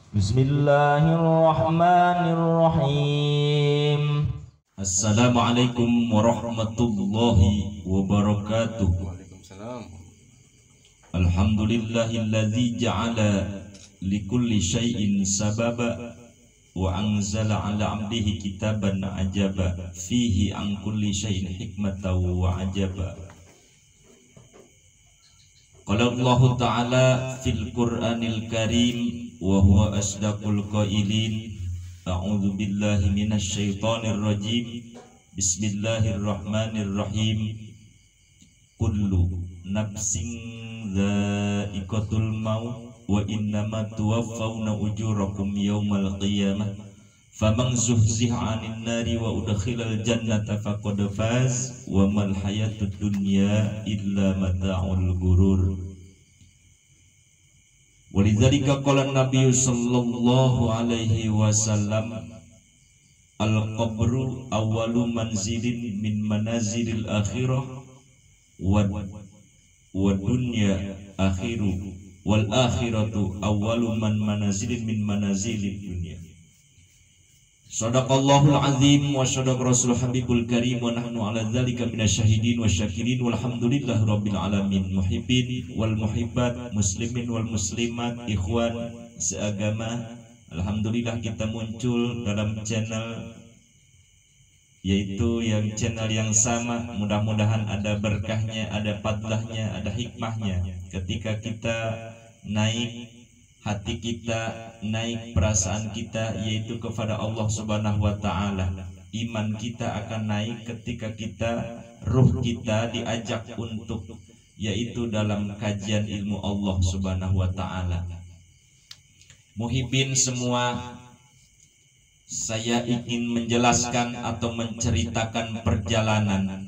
Bismillahirrahmanirrahim. Assalamualaikum warahmatullahi wabarakatuh. Waalaikumsalam. Alhamdulillahilladzi ja'ala likulli syai'in sababa wa anzala ala abdihi kitaban ajaba fihi an kulli syai'in hikmatan wa ajaba. Qala Allah Ta'ala fil Qur'anil Karim wa huwa asdaqul qailin. A'udzu billahi minasy syaithanir rajim. Bismillahirrahmanirrahim. Kullu nafsin dha'iqatul maut wa innama tuwaffawna ujurakum yawmal qiyamah. Faman zuhziha 'anil nari wa udkhilal jannata faqad faz wa mal hayatud dunya illa mata'ul ghurur. Walidzalika qala an-nabiy sallallahu alaihi wasallam al-qabru awwalu manzilin min manazilil akhirah wa dunya akhiru wal akhiratu awwalu manazilin min manazilid dunya. Shadaqallahul azim wa shadaqa rasul habibul karim wa nahnu ala dzalika minasyahidin wa syakirin walhamdulillahi rabbil alamin. Muhibbin wal muhibbat, muslimin wal muslimat, ikhwan seagama, alhamdulillah kita muncul dalam channel yaitu yang channel yang sama. Mudah-mudahan ada berkahnya, ada fadlahnya, ada hikmahnya ketika kita naik hati kita, naik perasaan kita yaitu kepada Allah Subhanahu wa taala. Iman kita akan naik ketika kita, ruh kita diajak untuk yaitu dalam kajian ilmu Allah Subhanahu wa taala. Muhibbin semua, saya ingin menjelaskan atau menceritakan perjalanan.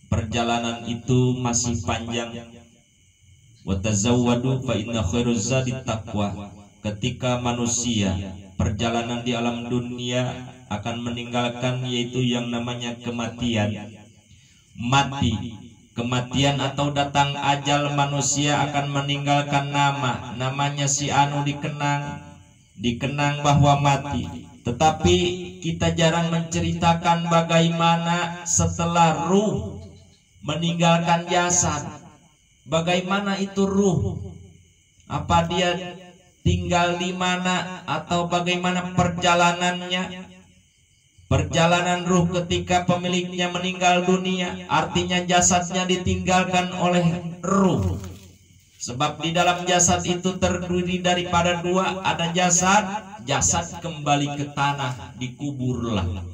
Perjalanan itu masih panjang. Wa tazawwadu fa inna khairuz zadi taqwa. Ketika manusia perjalanan di alam dunia akan meninggalkan yaitu yang namanya kematian. Kematian atau datang ajal, manusia akan meninggalkan namanya si anu dikenang bahwa mati. Tetapi kita jarang menceritakan bagaimana setelah ruh meninggalkan jasad. Bagaimana itu ruh? Apa dia tinggal di mana atau bagaimana perjalanannya? Perjalanan ruh ketika pemiliknya meninggal dunia, artinya jasadnya ditinggalkan oleh ruh. Sebab di dalam jasad itu terdiri daripada dua, ada jasad kembali ke tanah, dikuburlah.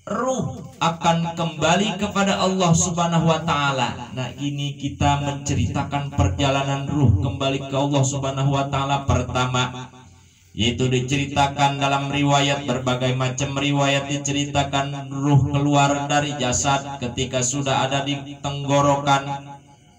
Ruh akan kembali kepada Allah Subhanahu wa taala. Nah, ini kita menceritakan perjalanan ruh kembali ke Allah Subhanahu wa taala. Pertama, yaitu diceritakan dalam riwayat, berbagai macam riwayat diceritakan ruh keluar dari jasad ketika sudah ada di tenggorokan,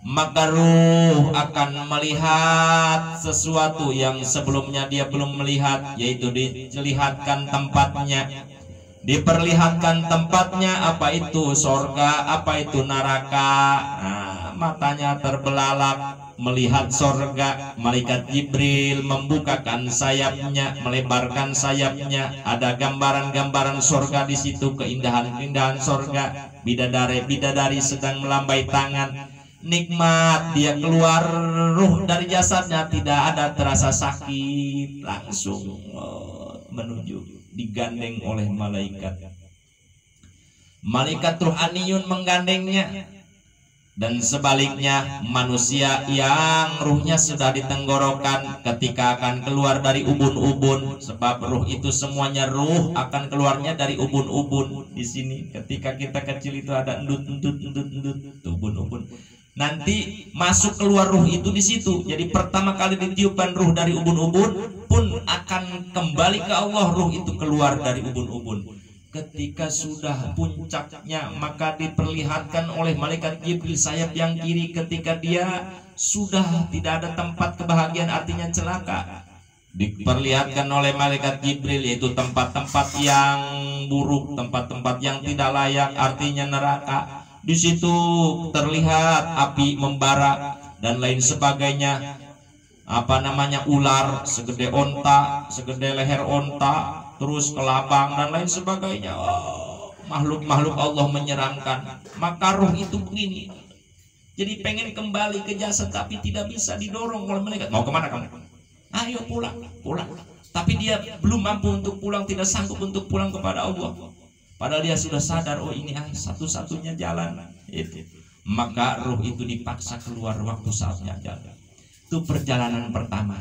maka ruh akan melihat sesuatu yang sebelumnya dia belum melihat, yaitu dilihatkan tempatnya. Diperlihatkan tempatnya, apa itu sorga, apa itu neraka. Nah, matanya terbelalak melihat sorga. Malaikat Jibril membukakan sayapnya, melebarkan sayapnya. Ada gambaran-gambaran sorga di situ, keindahan-keindahan sorga. Bidadari sedang melambai tangan. Nikmat, dia keluar ruh dari jasadnya, tidak ada terasa sakit, langsung menuju digandeng oleh malaikat ruhaniyun menggandengnya. Dan sebaliknya, manusia yang ruhnya sudah di tenggorokan ketika akan keluar dari ubun-ubun, sebab ruh itu semuanya ruh akan keluarnya dari ubun-ubun. Di sini ketika kita kecil itu ada endut ubun-ubun. Nanti masuk keluar ruh itu di situ. Jadi pertama kali ditiupkan ruh dari ubun-ubun pun akan kembali ke Allah. Ruh itu keluar dari ubun-ubun. Ketika sudah puncaknya, maka diperlihatkan oleh malaikat Jibril sayap yang kiri ketika dia sudah tidak ada tempat kebahagiaan, artinya celaka. Diperlihatkan oleh malaikat Jibril yaitu tempat-tempat yang buruk, tempat-tempat yang tidak layak, artinya neraka. Di situ terlihat api membara dan lain sebagainya. apa namanya ular segede onta, segede leher onta, terus kelabang dan lain sebagainya. Makhluk-makhluk Allah menyeramkan. Maka ruh itu begini, jadi pengen kembali ke jasad tapi tidak bisa, didorong oleh malaikat. Mau kemana kamu? Ayo pulang, pulang. Tapi dia belum mampu untuk pulang, tidak sanggup untuk pulang kepada Allah. Padahal dia sudah sadar, oh ini satu-satunya jalan. Itu. Maka ruh itu dipaksa keluar waktu saatnya jalan. Itu perjalanan pertama.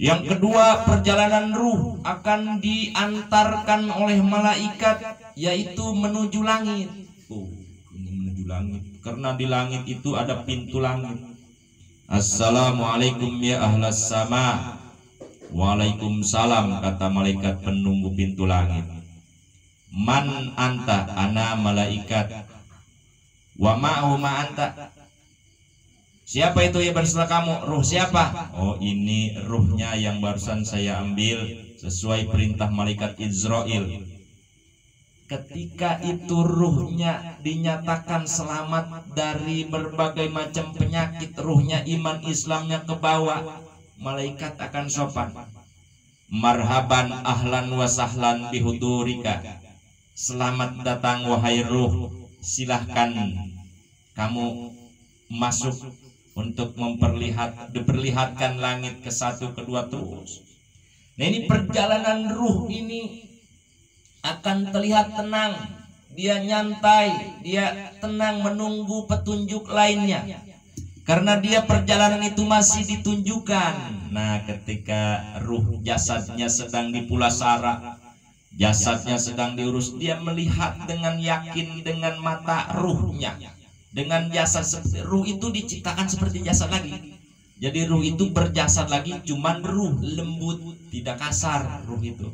Yang kedua, perjalanan ruh akan diantarkan oleh malaikat, yaitu menuju langit. Oh, ini menuju langit. Karena di langit itu ada pintu langit. Assalamualaikum ya ahlas sama. Waalaikumsalam, kata malaikat penunggu pintu langit. Man anta, ana malaikat. Wa ma'hu ma anta. Siapa itu ya bersama kamu? Ruh siapa? Oh, ini ruhnya yang barusan saya ambil sesuai perintah malaikat Israel. Ketika itu ruhnya dinyatakan selamat dari berbagai macam penyakit, ruhnya iman Islamnya ke bawah, malaikat akan sopan. Marhaban ahlan wa sahlan bihudurika. Selamat datang wahai ruh, silahkan kamu masuk untuk diperlihatkan langit ke satu, kedua, terus. Nah, ini perjalanan ruh ini akan terlihat tenang, dia nyantai, dia tenang menunggu petunjuk lainnya, karena dia perjalanan itu masih ditunjukkan. Nah, ketika ruh jasadnya sedang dipulasara, jasadnya sedang diurus, dia melihat dengan yakin dengan mata ruhnya, dengan jasad. Ruh itu diciptakan seperti jasad lagi. Jadi ruh itu berjasad lagi, cuman ruh lembut, tidak kasar ruh itu.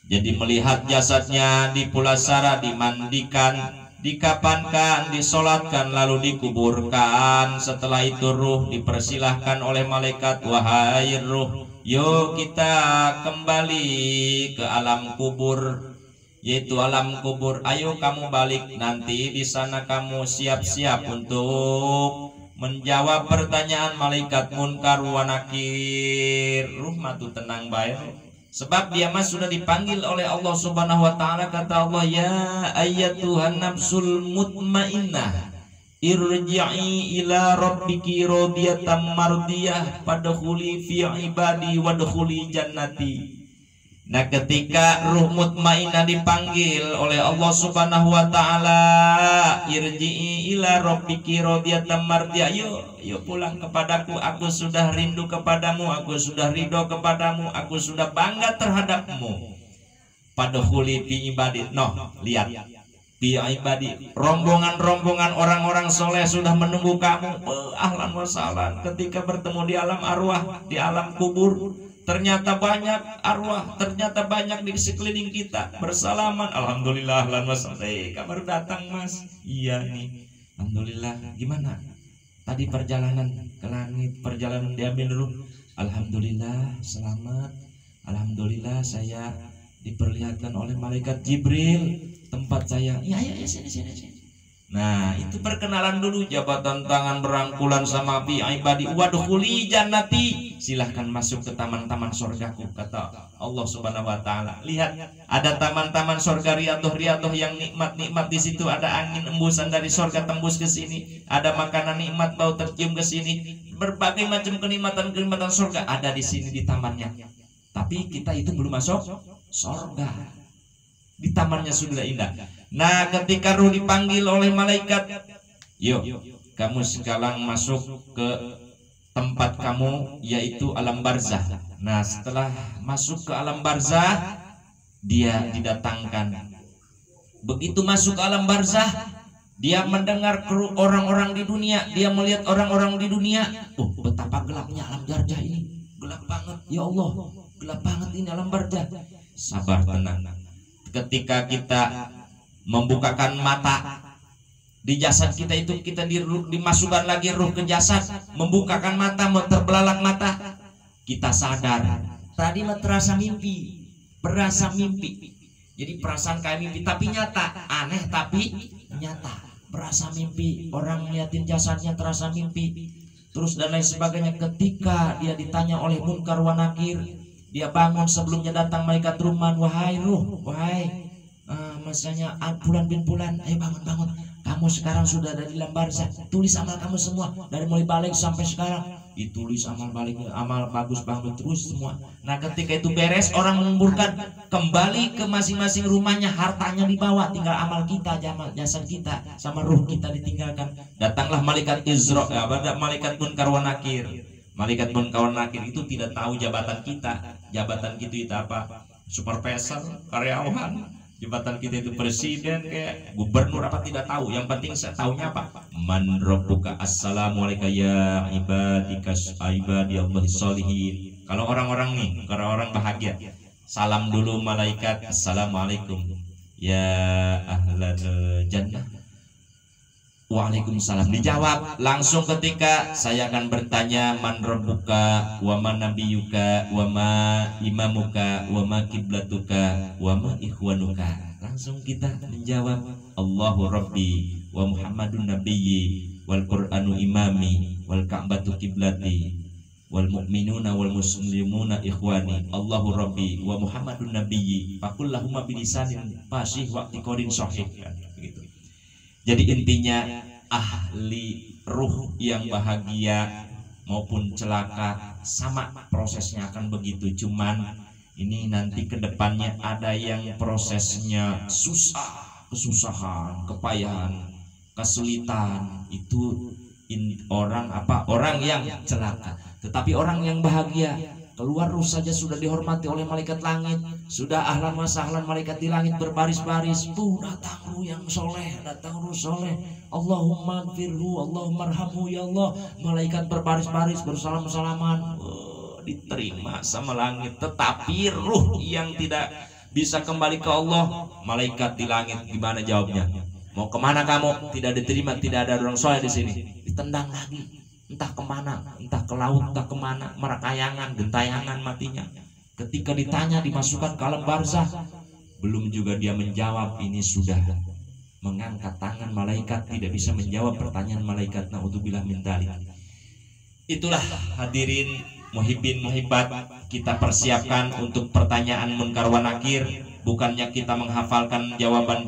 Jadi melihat jasadnya dipulasara, dimandikan, dikapankan, disolatkan, lalu dikuburkan. Setelah itu ruh dipersilahkan oleh malaikat, wahai ruh, yuk kita kembali ke alam kubur, yaitu alam kubur. Ayo kamu balik, nanti di sana kamu siap-siap untuk menjawab pertanyaan malaikat Munkar wa Nakir. Ruh matu tenang baik, sebab dia mas sudah dipanggil oleh Allah Subhanahu wa taala. Kata Allah, ya ayyatuhan nafsul mutmainnah, irji'i ila rabbiki radiyatan mardiyah, fadkhuli fi ibadi wadkhuli jannati. Nah, ketika ruh mutmainnah dipanggil oleh Allah Subhanahu wa taala, irji'i ila rabbiki radiyatan mardiyah, yuk pulang kepadaku, aku sudah rindu kepadamu, aku sudah ridho kepadamu, aku sudah bangga terhadapmu. Fadkhuli fi ibadi. Noh, lihat. Fi ibadi, rombongan-rombongan orang-orang soleh sudah menunggu kamu. Ahlan wa sahlan. Ketika bertemu di alam arwah, di alam kubur, ternyata banyak arwah, ternyata banyak di sekeliling kita bersalaman. Alhamdulillah, ahlan wa sahlan. Kabar datang mas. Iya nih, alhamdulillah. Gimana tadi perjalanan ke langit, perjalanan diambil ruh? Alhamdulillah selamat. Alhamdulillah saya diperlihatkan oleh malaikat Jibril tempat saya. Ya sini. Nah, itu perkenalan dulu, jabatan tangan berangkulan sama bi ibadi wadkhuli jannati. Silahkan masuk ke taman-taman surgaku, kata Allah Subhanahu wa taala. Lihat, ada taman-taman surga, riyadhah yang nikmat-nikmat di situ, ada angin embusan dari surga tembus ke sini, ada makanan nikmat bau tercium ke sini, berbagai macam kenikmatan-kenikmatan surga ada di sini di tamannya. Tapi kita itu belum masuk surga. Di tamannya sudah indah. Nah, ketika ruh dipanggil oleh malaikat, yuk kamu sekarang masuk ke tempat kamu, yaitu alam barzah. Nah, setelah masuk ke alam barzah, dia didatangkan. Begitu masuk ke alam barzah, dia mendengar orang-orang di dunia, dia melihat orang-orang di dunia. Oh, betapa gelapnya alam barzah ini, gelap banget. Ya Allah, gelap banget ini alam barzah. Sabar, tenang. Ketika kita membukakan mata di jasad kita itu, kita dimasukkan lagi ruh ke jasad, membukakan mata, terbelalak mata, kita sadar tadi terasa mimpi, berasa mimpi. Jadi perasaan kayak mimpi tapi nyata, aneh tapi nyata, berasa mimpi. Orang ngeliatin jasadnya terasa mimpi. terus dan lain sebagainya. Ketika dia ditanya oleh Munkar wa Nakir, dia bangun sebelumnya datang malaikat Ruman, wahai ruh, wahai masanya Fulan bin Fulan, ayo bangun, kamu sekarang sudah ada di alam barzah, tulis amal kamu semua dari mulai balik sampai sekarang, ditulis amal baliknya, amal bagus banget terus semua. Nah ketika itu beres, orang menguburkan, kembali ke masing-masing rumahnya, hartanya dibawa, tinggal amal kita, jasad kita sama ruh kita ditinggalkan. Datanglah malaikat Izra, malaikat Munkar wa Nakir. Malaikat Munkar wa Nakir itu tidak tahu jabatan kita itu apa, supervisor, karyawan. Jabatan kita itu presiden kayak gubernur apa tidak tahu. Yang penting saya tahunya apa? Man rabbuka, assalamualaikum ya ibadiyallahu sholihin. Kalau orang-orang nih, kalau orang bahagia, salam dulu malaikat, assalamualaikum ya ahlan jannah. Waalaikumsalam. Dijawab langsung ketika saya akan bertanya, man rabbuka wa man nabiyuka wa ma imamuka wa ma kiblatuka wa ma ikhwanuka. Langsung kita menjawab, Allahu rabbi wa Muhammadun nabiyyi wal qur'anu imami wal ka'batu kiblati wal mu'minuna wal muslimuna ikhwani. Allahu rabbi wa Muhammadun nabiyyi fakullahumma bilisanin fasih wa tiqodin sahih. Begitu. Jadi intinya ahli ruh yang bahagia maupun celaka sama prosesnya akan begitu. Cuman ini nanti kedepannya ada yang prosesnya susah, kesusahan, kepayahan, kesulitan. Itu orang yang celaka. Tetapi orang yang bahagia, keluar ruh saja sudah dihormati oleh malaikat langit, sudah ahlan wa sahlan malaikat di langit berbaris-baris, tuh datang ruh yang soleh, datang ruh soleh, Allahumma firhu, Allahumma arhamhu ya Allah, malaikat berbaris-baris bersalam-salaman, diterima sama langit. Tetapi ruh yang tidak bisa kembali ke Allah, malaikat di langit gimana jawabnya? Mau kemana kamu? Tidak diterima, tidak ada orang soleh di sini, ditendang lagi. Entah kemana, entah ke laut, entah kemana, merakayangan, gentayangan matinya. Ketika ditanya dimasukkan ke alam barzah, belum juga dia menjawab, ini sudah mengangkat tangan malaikat, tidak bisa menjawab pertanyaan malaikat. Naudzubillah min dzalik. Itulah hadirin muhibbin muhibbat, kita persiapkan untuk pertanyaan Munkar wa Nakir. Bukannya kita menghafalkan jawaban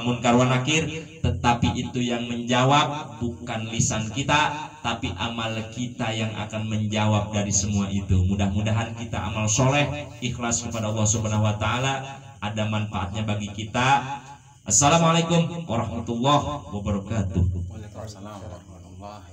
Munkar wa Nakir, tetapi itu yang menjawab bukan lisan kita, tapi amal kita yang akan menjawab dari semua itu. Mudah-mudahan kita amal soleh, ikhlas kepada Allah Subhanahu wa Ta'ala, ada manfaatnya bagi kita. Assalamualaikum warahmatullahi wabarakatuh. Waalaikumsalam warahmatullahi